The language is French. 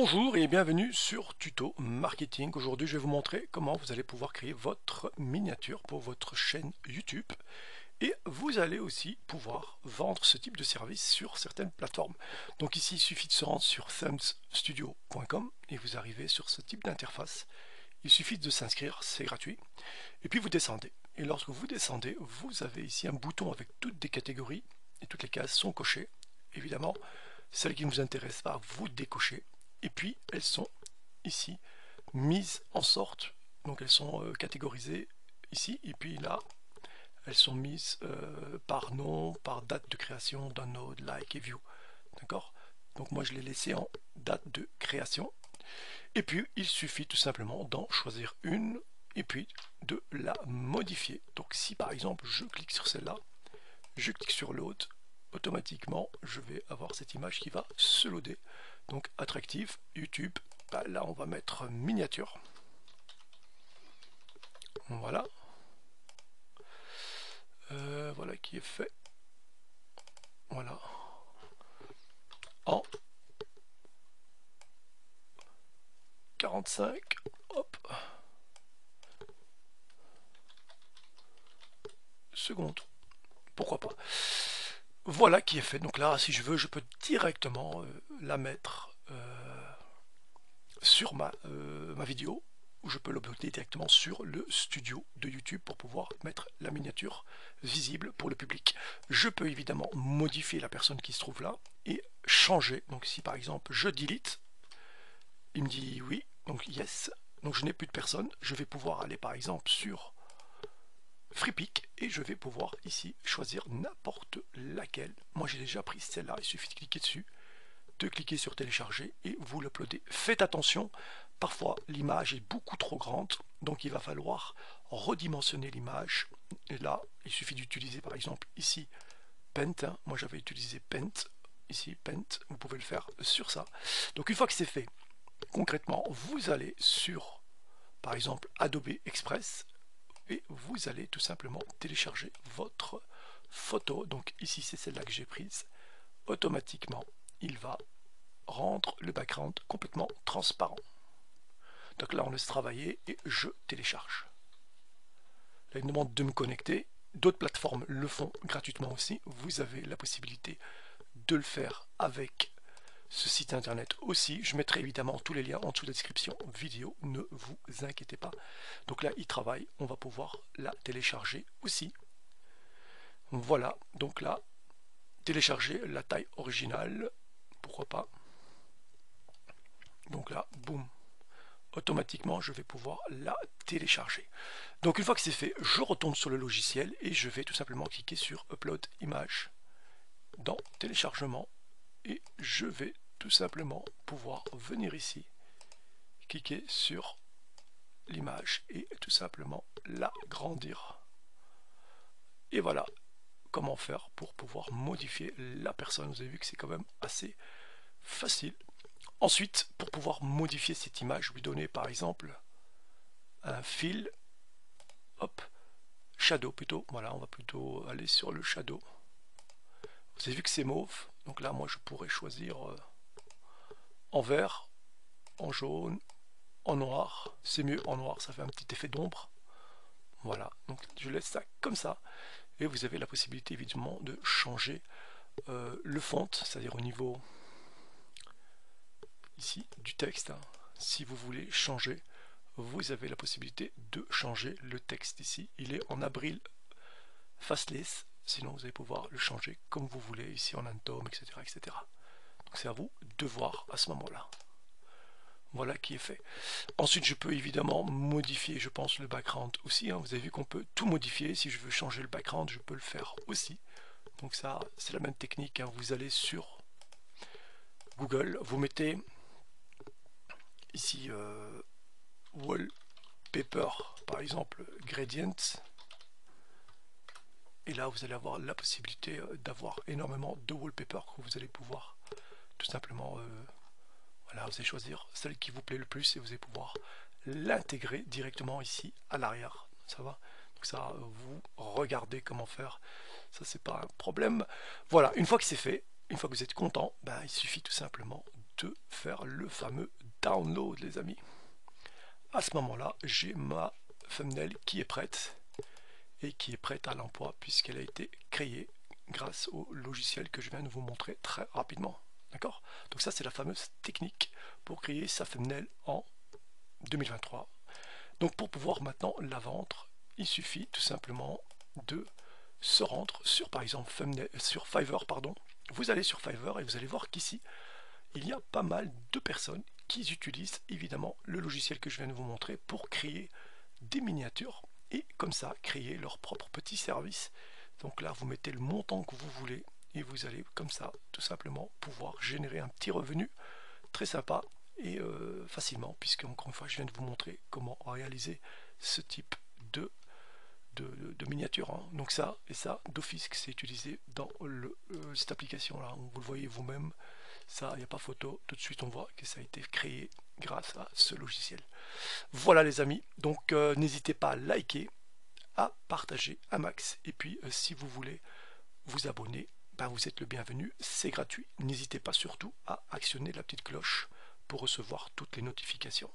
Bonjour et bienvenue sur Tuto Marketing. Aujourd'hui, je vais vous montrer comment vous allez pouvoir créer votre miniature pour votre chaîne YouTube. Et vous allez aussi pouvoir vendre ce type de service sur certaines plateformes. Donc ici, il suffit de se rendre sur thumbsstudio.com et vous arrivez sur ce type d'interface. Il suffit de s'inscrire, c'est gratuit. Et puis vous descendez. Et lorsque vous descendez, vous avez ici un bouton avec toutes des catégories et toutes les cases sont cochées. Évidemment, celles qui ne vous intéressent pas, vous décochez. Et puis elles sont ici mises en sorte, donc elles sont catégorisées ici, et puis là, elles sont mises par nom, par date de création, download, like et view. D'accord? Donc moi je l'ai laissé en date de création. Et puis il suffit tout simplement d'en choisir une et puis de la modifier. Donc si par exemple je clique sur celle-là, je clique sur l'autre, automatiquement je vais avoir cette image qui va se loader. Donc attractive, YouTube, bah, là on va mettre miniature. Voilà. Voilà qui est fait. Voilà. En 45. Hop. Seconde. Pourquoi pas. Voilà qui est fait. Donc là, si je veux, je peux directement la mettre sur ma vidéo, ou je peux l'uploader directement sur le studio de YouTube pour pouvoir mettre la miniature visible pour le public. Je peux évidemment modifier la personne qui se trouve là et changer. Donc si par exemple je delete, il me dit oui, donc yes, donc je n'ai plus de personne. Je vais pouvoir aller par exemple sur FreePic et je vais pouvoir ici choisir n'importe laquelle. Moi j'ai déjà pris celle-là, il suffit de cliquer dessus, de cliquer sur télécharger et vous l'uploadez. Faites attention, parfois l'image est beaucoup trop grande, donc il va falloir redimensionner l'image. Et là, il suffit d'utiliser par exemple ici Paint. Moi j'avais utilisé Paint, ici Paint, vous pouvez le faire sur ça. Donc une fois que c'est fait, concrètement, vous allez sur par exemple Adobe Express et vous allez tout simplement télécharger votre photo. Donc ici c'est celle-là que j'ai prise. Automatiquement, il va rendre le background complètement transparent. Donc là, on laisse travailler et je télécharge. Là, il me demande de me connecter. D'autres plateformes le font gratuitement aussi. Vous avez la possibilité de le faire avec ce site internet aussi. Je mettrai évidemment tous les liens en dessous de la description vidéo. Ne vous inquiétez pas. Donc là, il travaille. On va pouvoir la télécharger aussi. Voilà. Donc là, télécharger la taille originale. Pourquoi pas. Donc là, boum, automatiquement je vais pouvoir la télécharger. Donc une fois que c'est fait, je retourne sur le logiciel et je vais tout simplement cliquer sur Upload Image dans Téléchargement et je vais tout simplement pouvoir venir ici, cliquer sur l'image et tout simplement l'agrandir. Et voilà comment faire pour pouvoir modifier la personne. Vous avez vu que c'est quand même assez facile. Ensuite, pour pouvoir modifier cette image, lui donner par exemple un fil, hop, shadow plutôt, voilà, on va plutôt aller sur le shadow. Vous avez vu que c'est mauve, donc là moi je pourrais choisir en vert, en jaune, en noir, c'est mieux en noir, ça fait un petit effet d'ombre. Voilà, donc je laisse ça comme ça, et vous avez la possibilité évidemment de changer le font, c'est-à-dire au niveau ici du texte, hein. Si vous voulez changer, vous avez la possibilité de changer le texte ici. Il est en abril faceless, sinon vous allez pouvoir le changer comme vous voulez, ici en Antome, etc. etc. Donc c'est à vous de voir à ce moment-là. Voilà qui est fait. Ensuite, je peux évidemment modifier, je pense, le background aussi, hein. Vous avez vu qu'on peut tout modifier. Si je veux changer le background, je peux le faire aussi. Donc ça, c'est la même technique, hein. Vous allez sur Google, vous mettez ici wallpaper, par exemple gradient, et là vous allez avoir la possibilité d'avoir énormément de wallpaper que vous allez pouvoir tout simplement voilà, vous allez choisir celle qui vous plaît le plus et vous allez pouvoir l'intégrer directement ici à l'arrière. Ça va, donc ça, vous regardez comment faire, ça c'est pas un problème. Voilà, une fois que c'est fait, une fois que vous êtes content, ben, il suffit tout simplement de faire le fameux download les amis. À ce moment-là, j'ai ma thumbnail qui est prête et qui est prête à l'emploi puisqu'elle a été créée grâce au logiciel que je viens de vous montrer très rapidement. D'accord? Donc ça c'est la fameuse technique pour créer sa thumbnail en 2023. Donc pour pouvoir maintenant la vendre, il suffit tout simplement de se rendre sur par exemple sur Fiverr, pardon. Vous allez sur Fiverr et vous allez voir qu'ici il y a pas mal de personnes qui utilisent évidemment le logiciel que je viens de vous montrer pour créer des miniatures et comme ça créer leur propre petit service. Donc là vous mettez le montant que vous voulez et vous allez comme ça tout simplement pouvoir générer un petit revenu très sympa et facilement, puisque encore une fois je viens de vous montrer comment réaliser ce type de miniature, hein. Donc ça et ça d'office que c'est utilisé dans cette application là, vous le voyez vous-même, ça il n'y a pas photo, tout de suite on voit que ça a été créé grâce à ce logiciel. Voilà les amis, donc n'hésitez pas à liker, à partager un max, et puis si vous voulez vous abonner, ben, vous êtes le bienvenu, c'est gratuit. N'hésitez pas surtout à actionner la petite cloche pour recevoir toutes les notifications.